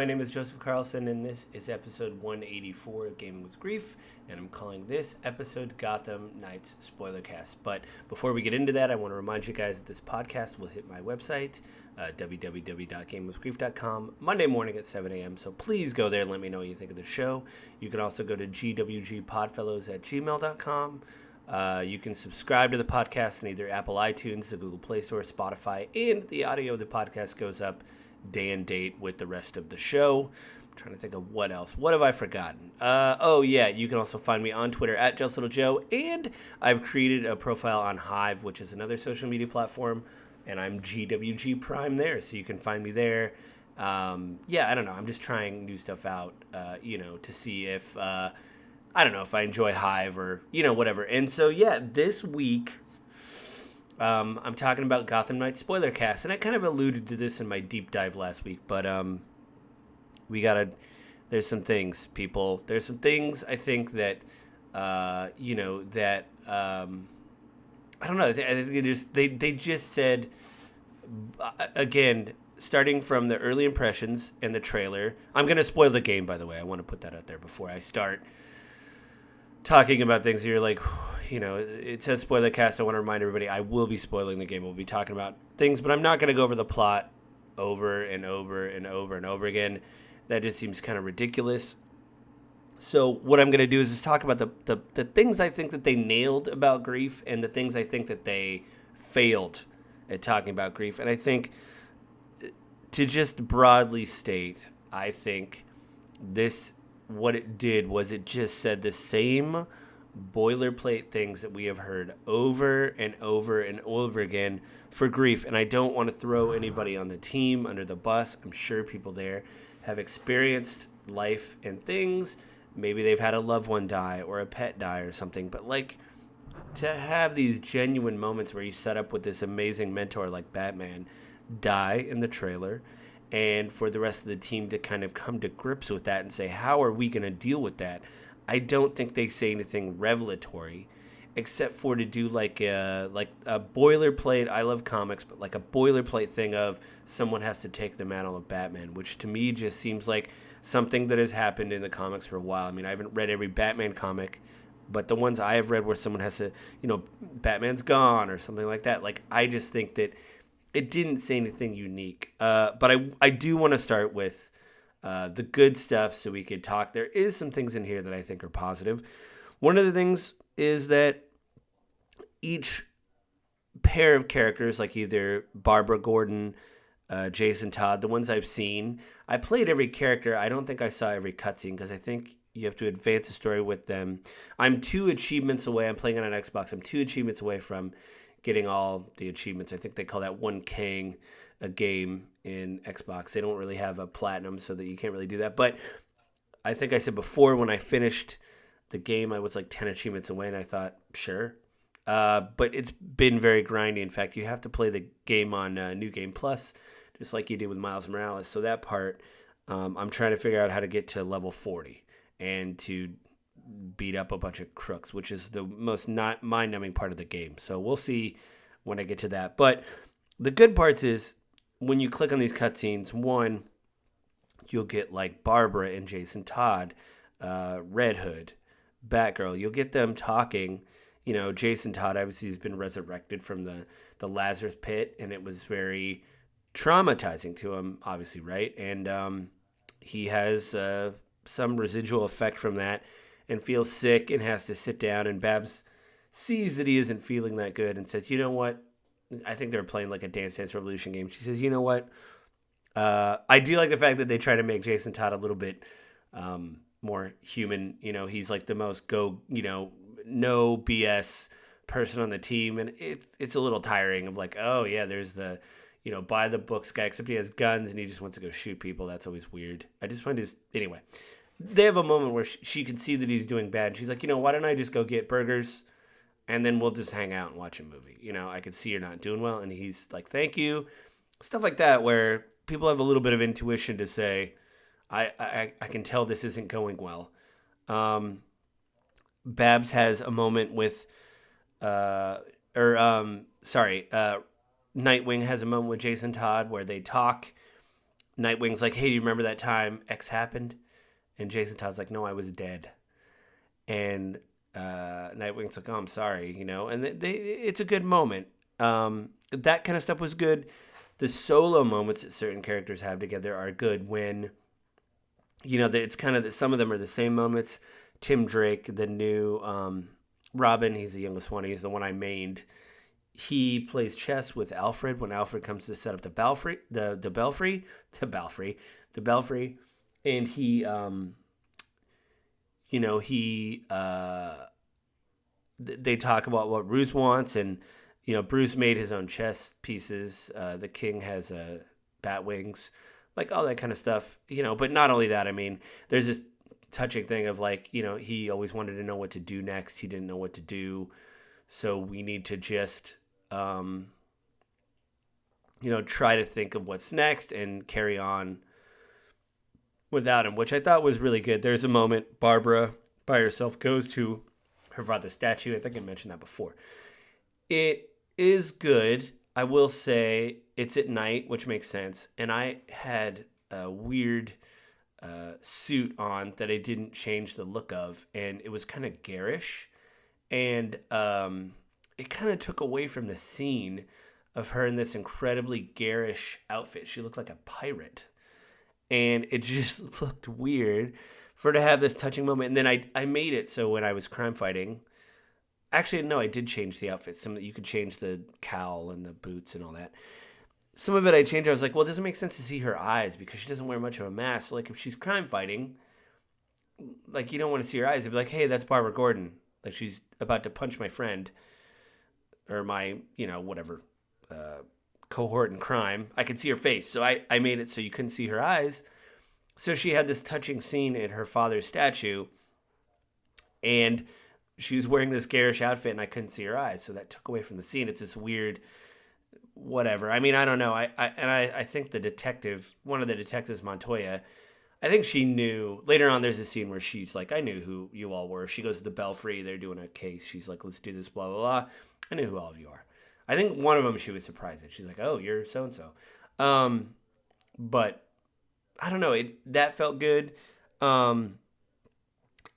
my name is Joseph Carlson, and this is episode 184 of Gaming with Grief, and I'm calling this episode Gotham Knights Spoilercast. But before we get into that, I want to remind you guys that this podcast will hit my website, www.gamingwithgrief.com, Monday morning at 7 a.m., so please go there and let me know what you think of the show. You can also go to gwgpodfellows@gmail.com. You can subscribe to the podcast in either Apple iTunes, the Google Play Store, Spotify, and the audio of the podcast goes up day and date with the rest of the show. I'm trying to think of what else. What have I forgotten? You can also find me on Twitter at JustLittleJoe, and I've created a profile on Hive, which is another social media platform, and I'm GWG Prime there, so you can find me there. I don't know. I'm just trying new stuff out, to see if, if I enjoy Hive or, whatever. And so, this week, I'm talking about Gotham Knights Spoilercast, and I kind of alluded to this in my deep dive last week, but there's some things, people. There's some things I think that, I don't know. I think they just said, again, starting from the early impressions and the trailer. I'm going to spoil the game, by the way. I want to put that out there before I start talking about things. You're like, it says Spoilercast. I want to remind everybody I will be spoiling the game. We'll be talking about things, but I'm not going to go over the plot over and over and over and over again. That just seems kind of ridiculous. So what I'm going to do is just talk about the things I think that they nailed about grief and the things I think that they failed at talking about grief. And I think, to just broadly state, I think what it did was it just said the same boilerplate things that we have heard over and over and over again for grief. And I don't want to throw anybody on the team under the bus. I'm sure people there have experienced life and things. Maybe they've had a loved one die or a pet die or something. But to have these genuine moments where you set up with this amazing mentor like Batman die in the trailer, and for the rest of the team to kind of come to grips with that and say, how are we going to deal with that? I don't think they say anything revelatory, except for to do like a boilerplate. I love comics, but like a boilerplate thing of someone has to take the mantle of Batman, which to me just seems like something that has happened in the comics for a while. I mean, I haven't read every Batman comic, but the ones I have read where someone has to, Batman's gone or something like that. Like, I just think that it didn't say anything unique. But I do want to start with the good stuff so we could talk. There is some things in here that I think are positive. One of the things is that each pair of characters, like either Barbara Gordon, Jason Todd, the ones I've seen, I played every character. I don't think I saw every cutscene because I think you have to advance the story with them. I'm 2 achievements away. I'm playing it on Xbox. I'm 2 achievements away from getting all the achievements. I think they call that 1King a game in Xbox. They don't really have a platinum, so that you can't really do that. But I think I said before, when I finished the game, I was like 10 achievements away, and I thought, sure. But it's been very grindy. In fact, you have to play the game on New Game Plus, just like you did with Miles Morales. So that part, I'm trying to figure out how to get to level 40 and to beat up a bunch of crooks, which is the most not mind-numbing part of the game. So we'll see when I get to that. But the good parts is when you click on these cutscenes, one, you'll get like Barbara and Jason Todd, Red Hood, Batgirl. You'll get them talking. Jason Todd obviously has been resurrected from the Lazarus pit, and it was very traumatizing to him, obviously, right? And he has some residual effect from that and feels sick and has to sit down, and Babs sees that he isn't feeling that good and says, you know what? I think they're playing like a Dance Dance Revolution game. She says, you know what? I do like the fact that they try to make Jason Todd a little bit more human. He's like the most no BS person on the team. And it's a little tiring of like, oh yeah, there's the, by the books guy, except he has guns and he just wants to go shoot people. That's always weird. I just find anyway. They have a moment where she can see that he's doing bad. She's like, why don't I just go get burgers and then we'll just hang out and watch a movie. I could see you're not doing well. And he's like, thank you. Stuff like that where people have a little bit of intuition to say, I can tell this isn't going well. Babs has a moment with, Nightwing has a moment with Jason Todd where they talk Nightwing's like, hey, do you remember that time X happened? And Jason Todd's like, no, I was dead. And Nightwing's like, oh, I'm sorry, and it's a good moment. That kind of stuff was good. The solo moments that certain characters have together are good when, it's kind of some of them are the same moments. Tim Drake, the new Robin, he's the youngest one. He's the one I mained. He plays chess with Alfred when Alfred comes to set up the belfry, and he, they talk about what Bruce wants, and Bruce made his own chess pieces. The king has bat wings, like all that kind of stuff. But not only that. I mean, there's this touching thing of like, he always wanted to know what to do next. He didn't know what to do, so we need to just try to think of what's next and carry on without him, which I thought was really good. There's a moment Barbara by herself goes to her father's statue. I think I mentioned that before. It is good. I will say it's at night, which makes sense. And I had a weird suit on that I didn't change the look of, and it was kind of garish. And it kind of took away from the scene of her in this incredibly garish outfit. She looked like a pirate. And it just looked weird for her to have this touching moment. And then I made it so when I was crime fighting, actually, no, I did change the outfit. You could change the cowl and the boots and all that. Some of it I changed. I was like, well, it doesn't make sense to see her eyes because she doesn't wear much of a mask. So, like, if she's crime fighting, like, you don't want to see her eyes. It'd be like, hey, that's Barbara Gordon. Like, she's about to punch my friend or my, whatever, cohort in crime. I could see her face. So I made it so you couldn't see her eyes. So she had this touching scene at her father's statue, and she was wearing this garish outfit, and I couldn't see her eyes. So that took away from the scene. It's this weird, whatever. I mean, I don't know. I think the detective, one of the detectives, Montoya, I think she knew. Later on, there's a scene where she's like, I knew who you all were. She goes to the Belfry. They're doing a case. She's like, let's do this, blah, blah, blah. I knew who all of you are. I think one of them she was surprised at. She's like, oh, you're so-and-so. But I don't know. That felt good. And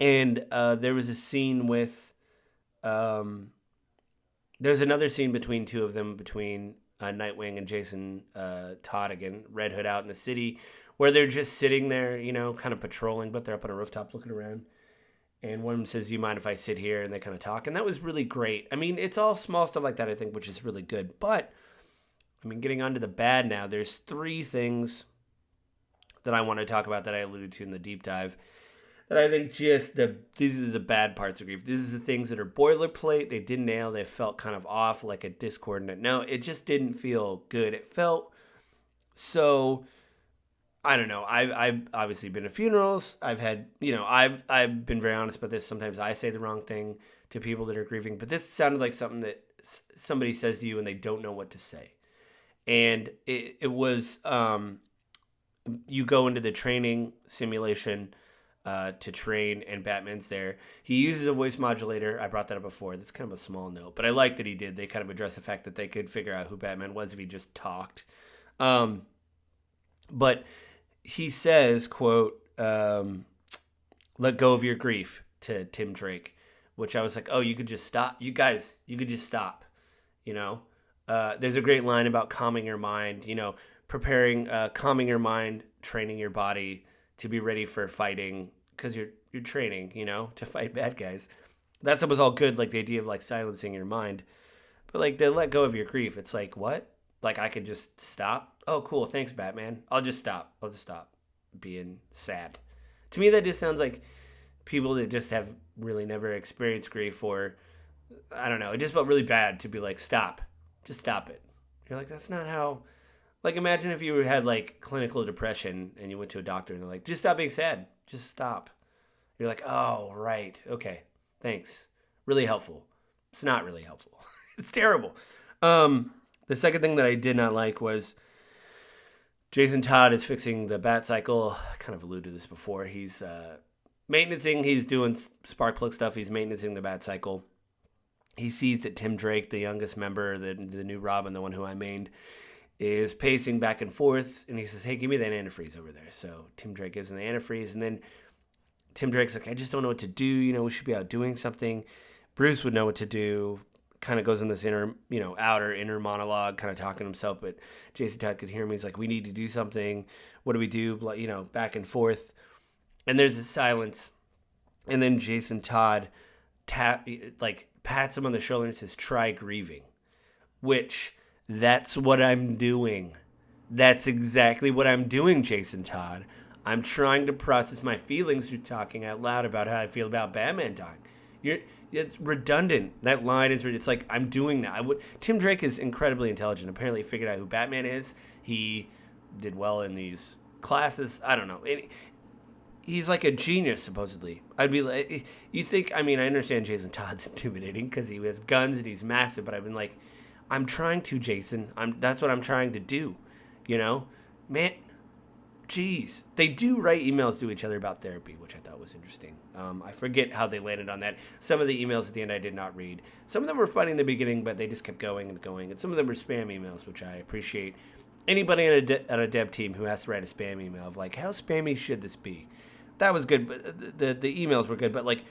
there was a scene with... there's another scene between two of them, between Nightwing and Jason Todd again, Red Hood out in the city, where they're just sitting there, kind of patrolling, but they're up on a rooftop looking around. And one of them says, you mind if I sit here? And they kind of talk. And that was really great. I mean, it's all small stuff like that, I think, which is really good. But, I mean, getting on to the bad now, there's 3 things that I want to talk about that I alluded to in the deep dive that I think these are the bad parts of grief. These are the things that are boilerplate. They didn't nail. They felt kind of off, like a discordant. No, it just didn't feel good. It felt so... I don't know. I've obviously been to funerals. I've had, I've been very honest about this. Sometimes I say the wrong thing to people that are grieving, but this sounded like something that somebody says to you and they don't know what to say. And it was, you go into the training simulation to train, and Batman's there. He uses a voice modulator. I brought that up before. That's kind of a small note, but I like that he did. They kind of address the fact that they could figure out who Batman was if he just talked. But he says, quote, let go of your grief to Tim Drake, which I was like, oh, you could just stop. You guys, you could just stop, There's a great line about calming your mind, preparing, calming your mind, training your body to be ready for fighting because you're training, to fight bad guys. That stuff was all good, like the idea of like silencing your mind. But like the let go of your grief, it's like, what? Like I could just stop? Oh, cool. Thanks, Batman. I'll just stop being sad. To me, that just sounds like people that just have really never experienced grief, or I don't know. It just felt really bad to be like, stop. Just stop it. You're like, that's not how... Like, imagine if you had like clinical depression and you went to a doctor and they're like, just stop being sad. Just stop. You're like, oh, right. Okay. Thanks. Really helpful. It's not really helpful. It's terrible. The second thing that I did not like was Jason Todd is fixing the bat cycle. I kind of alluded to this before. He's maintaining, he's doing spark plug stuff. He's maintaining the bat cycle. He sees that Tim Drake, the youngest member, the new Robin, the one who I mained, is pacing back and forth, and he says, "Hey, give me that antifreeze over there." So Tim Drake gives him the antifreeze, and then Tim Drake's like, "I just don't know what to do. We should be out doing something." Bruce would know what to do. Kind of goes in this inner monologue, kind of talking to himself, but Jason Todd could hear him. He's like, "We need to do something. What do we do?" Back and forth. And there's a silence. And then Jason Todd pats him on the shoulder and says, "Try grieving," which that's what I'm doing. That's exactly what I'm doing, Jason Todd. I'm trying to process my feelings through talking out loud about how I feel about Batman dying. It's redundant. That line is. It's like I'm doing that. Tim Drake is incredibly intelligent. Apparently, he figured out who Batman is. He did well in these classes. I don't know. He's like a genius, supposedly. I'd be like, you think? I mean, I understand Jason Todd's intimidating because he has guns and he's massive. But I've been like, I'm trying to, Jason. That's what I'm trying to do. Man. Jeez. They do write emails to each other about therapy, which I thought was interesting. I forget how they landed on that. Some of the emails at the end I did not read. Some of them were funny in the beginning, but they just kept going and going. And some of them were spam emails, which I appreciate. Anybody on a dev team who has to write a spam email of like, how spammy should this be? That was good, but the emails were good. But like,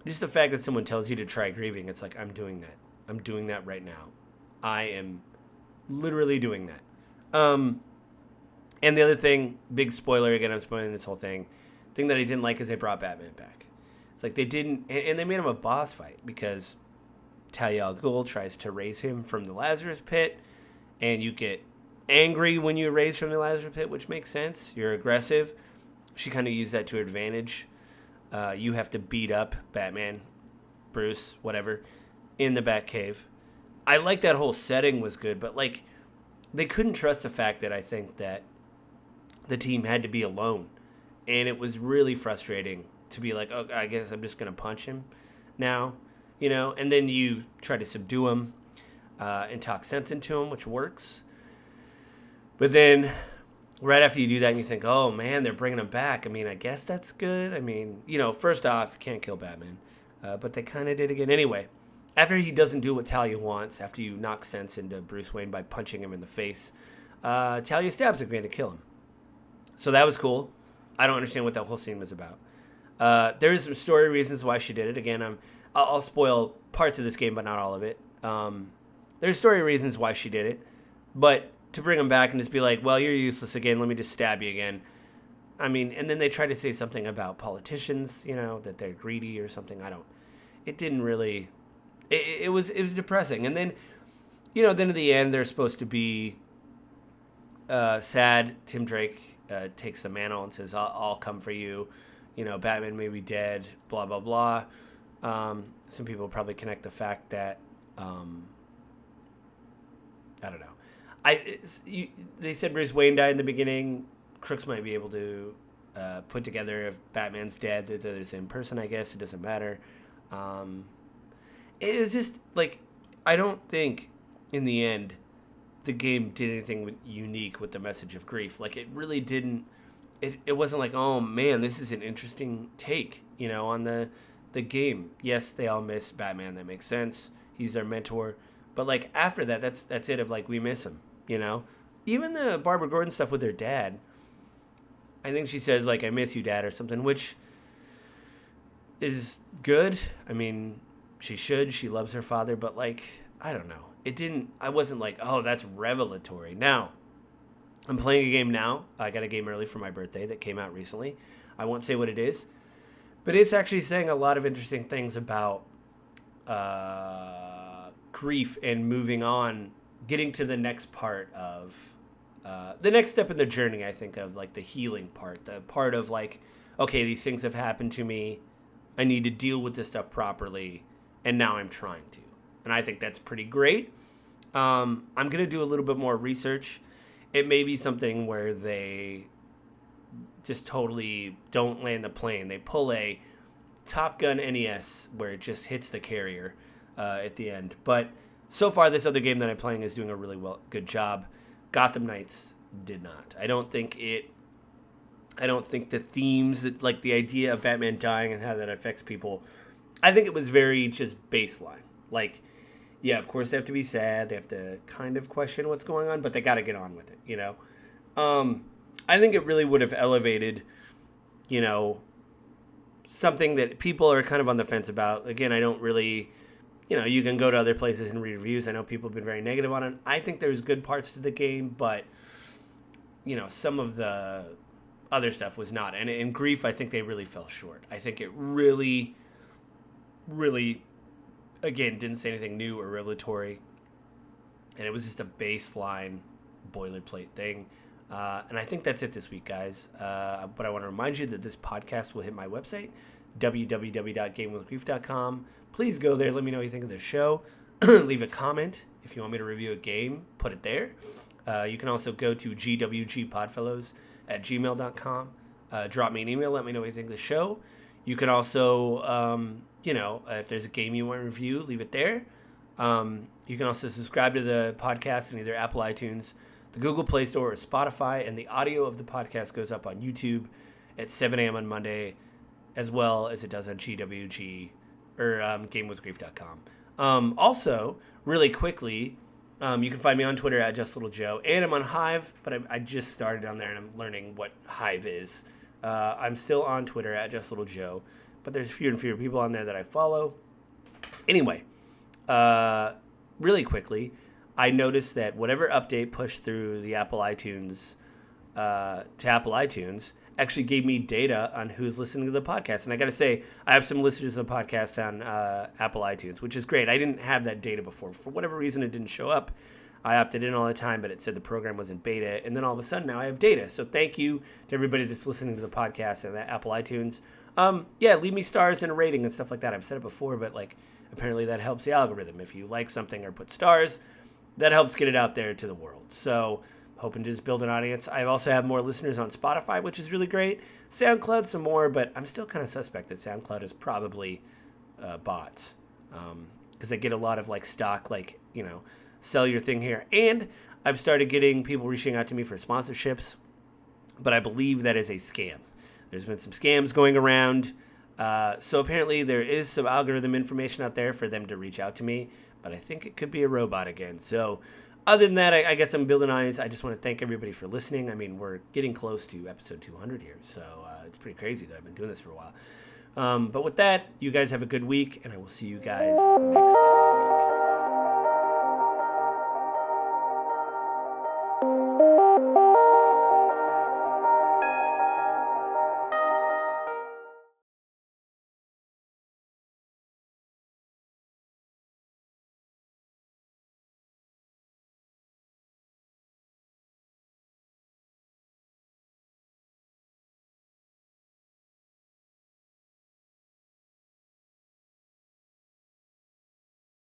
just the fact that someone tells you to try grieving, it's like, I'm doing that. I'm doing that right now. I am literally doing that. And the other thing, big spoiler, again, I'm spoiling this whole thing that I didn't like is they brought Batman back. It's like they didn't, and they made him a boss fight because Talia al Ghul tries to raise him from the Lazarus pit, and you get angry when you raise from the Lazarus pit, which makes sense. You're aggressive. She kind of used that to her advantage. You have to beat up Batman, Bruce, whatever, in the Batcave. I like that whole setting was good, but like they couldn't trust the fact that I think that the team had to be alone. And it was really frustrating to be like, oh, I guess I'm just going to punch him now, and then you try to subdue him and talk sense into him, which works. But then right after you do that and you think, oh, man, they're bringing him back. I mean, I guess that's good. I mean, first off, you can't kill Batman. But they kind of did again. Anyway, after he doesn't do what Talia wants, after you knock sense into Bruce Wayne by punching him in the face, Talia stabs him to kill him. So that was cool. I don't understand what that whole scene was about. There's some story reasons why she did it. Again, I'll spoil parts of this game, but not all of it. There's story reasons why she did it. But to bring him back and just be like, well, you're useless again. Let me just stab you again. I mean, and then they try to say something about politicians, that they're greedy or something. It didn't really, it was depressing. And then, then at the end, they're supposed to be sad. Tim Drake takes the mantle and says, I'll come for you. Batman may be dead, blah, blah, blah. Some people probably connect the fact that, I don't know. They said Bruce Wayne died in the beginning. Crooks might be able to put together if Batman's dead, they're the same person, I guess. It doesn't matter. It was just, like, I don't think, in the end, the game did anything unique with the message of grief. Like, it really didn't. It wasn't like, oh man, this is an interesting take, on the game. Yes, they all miss Batman. That makes sense. He's their mentor. But like after that, that's it. Of like, we miss him. Even the Barbara Gordon stuff with her dad. I think she says like, I miss you, Dad, or something, which is good. I mean, she should. She loves her father, but like, I don't know. I wasn't like, oh, that's revelatory. Now, I'm playing a game now. I got a game early for my birthday that came out recently. I won't say what it is, but it's actually saying a lot of interesting things about grief and moving on, getting to the next part of the next step in the journey, I think, of like the healing part, the part of like, okay, these things have happened to me. I need to deal with this stuff properly, and now I'm trying to. And I think that's pretty great. I'm going to do a little bit more research. It may be something where they just totally don't land the plane. They pull a Top Gun NES where it just hits the carrier at the end. But so far, this other game that I'm playing is doing a really good job. Gotham Knights did not. I don't think the themes, that like the idea of Batman dying and how that affects people, I think it was very just baseline. Like, yeah, of course they have to be sad. They have to kind of question what's going on, but they got to get on with it, you know? I think it really would have elevated, you know, something that people are kind of on the fence about. Again, I don't really, you know, you can go to other places and read reviews. I know people have been very negative on it. I think there's good parts to the game, but, you know, some of the other stuff was not. And in Grief, I think they really fell short. I think it really, really, again, didn't say anything new or revelatory. And it was just a baseline boilerplate thing. And I think that's it this week, guys. But I want to remind you that this podcast will hit my website, www.gamewithgrief.com. Please go there. Let me know what you think of the show. Leave a comment. If you want me to review a game, put it there. You can also go to gwgpodfellows@gmail.com. Drop me an email. Let me know what you think of the show. You can also, if there's a game you want to review, leave it there. You can also subscribe to the podcast in either Apple iTunes, the Google Play Store, or Spotify, and the audio of the podcast goes up on YouTube at 7 a.m. on Monday, as well as it does on GWG or GameWithGrief.com. Also, really quickly, you can find me on Twitter at JustLittleJoe, and I'm on Hive, but I just started on there and I'm learning what Hive is. I'm still on Twitter at JustLittleJoe, but there's fewer and fewer people on there that I follow. Anyway, really quickly, I noticed that whatever update pushed through the Apple iTunes to Apple iTunes actually gave me data on who's listening to the podcast. And I got to say, I have some listeners of the podcast on Apple iTunes, which is great. I didn't have that data before. For whatever reason, it didn't show up. I opted in all the time, but it said the program was in beta. And then all of a sudden, now I have data. So thank you to everybody that's listening to the podcast and the Apple iTunes. Leave me stars and a rating and stuff like that. I've said it before, but apparently that helps the algorithm. If you like something or put stars, that helps get it out there to the world. So hoping to just build an audience. I also have more listeners on Spotify, which is really great. SoundCloud some more, but I'm still kind of suspect that SoundCloud is probably bots, because I get a lot of stock, sell your thing here. And I've started getting people reaching out to me for sponsorships, but I believe that is a scam. There's been some scams going around. So apparently there is some algorithm information out there for them to reach out to me, but I think it could be a robot again. So other than that, I guess I'm building audience. I just want to thank everybody for listening. I mean, we're getting close to episode 200 here, so it's pretty crazy that I've been doing this for a while. But with that, you guys have a good week, and I will see you guys next week.